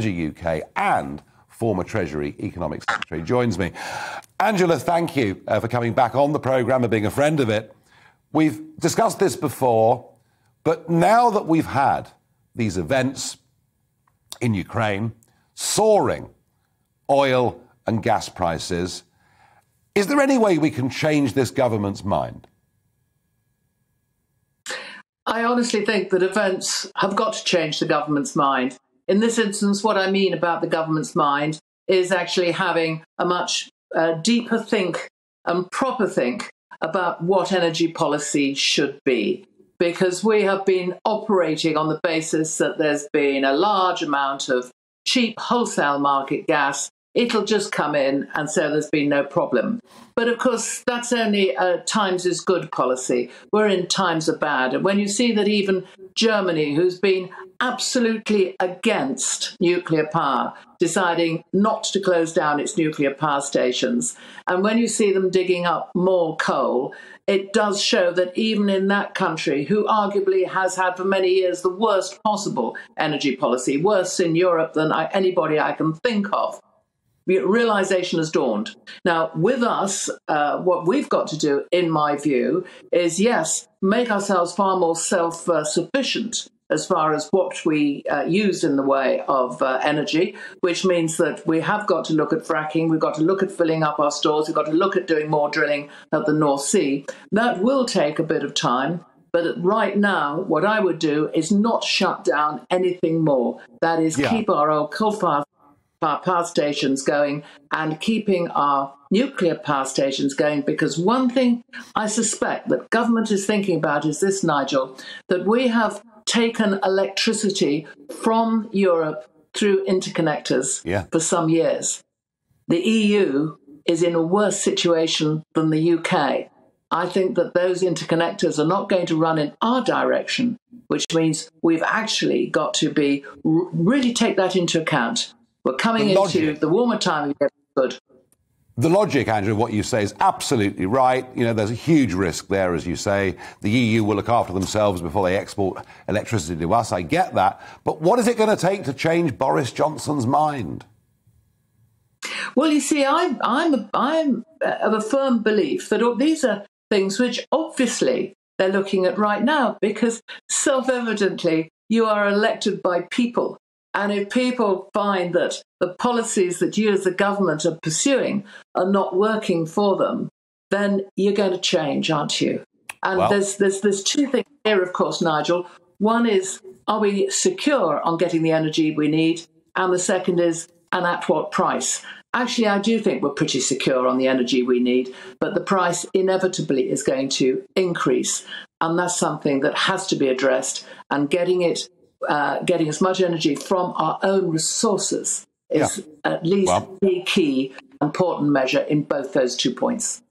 UK and former Treasury Economic Secretary, joins me. Angela, thank you for coming back on the programme and being a friend of it. We've discussed this before, but now that we've had these events in Ukraine, soaring oil and gas prices, is there any way we can change this government's mind? I honestly think that events have got to change the government's mind. In this instance, what I mean about the government's mind is actually having a much deeper think and proper think about what energy policy should be. Because we have been operating on the basis that there's been a large amount of cheap wholesale market gas. It'll just come in, and so there's been no problem. But of course, that's only times is good policy. We're in times are bad. And when you see that even Germany, who's been absolutely against nuclear power, deciding not to close down its nuclear power stations, and when you see them digging up more coal, it does show that even in that country, who arguably has had for many years the worst possible energy policy, worse in Europe than anybody I can think of, realization has dawned. Now, with us, what we've got to do, in my view, is, yes, make ourselves far more self-sufficient as far as what we use in the way of energy, which means that we have got to look at fracking, we've got to look at filling up our stores, we've got to look at doing more drilling at the North Sea. That will take a bit of time. But right now, what I would do is not shut down anything more. That is, keep our old coal-fired power stations going and keeping our nuclear power stations going, because one thing I suspect that government is thinking about is this, Nigel, that we have taken electricity from Europe through interconnectors for some years. The EU is in a worse situation than the UK. I think that those interconnectors are not going to run in our direction, which means we've actually got to be really take that into account. We're coming into the warmer time of year. Good. The logic, Andrew, of what you say is absolutely right. You know, there's a huge risk there, as you say. The EU will look after themselves before they export electricity to us. I get that. But what is it going to take to change Boris Johnson's mind? Well, you see, I'm of a firm belief that these are things which obviously they're looking at right now, because self-evidently you are elected by people. And if people find that the policies that you as the government are pursuing are not working for them, then you're going to change, aren't you? And there's two things here, of course, Nigel. One is, are we secure on getting the energy we need? And the second is, and at what price? Actually, I do think we're pretty secure on the energy we need, but the price inevitably is going to increase. And that's something that has to be addressed, and getting as much energy from our own resources is at least the key important measure in both those 2 points.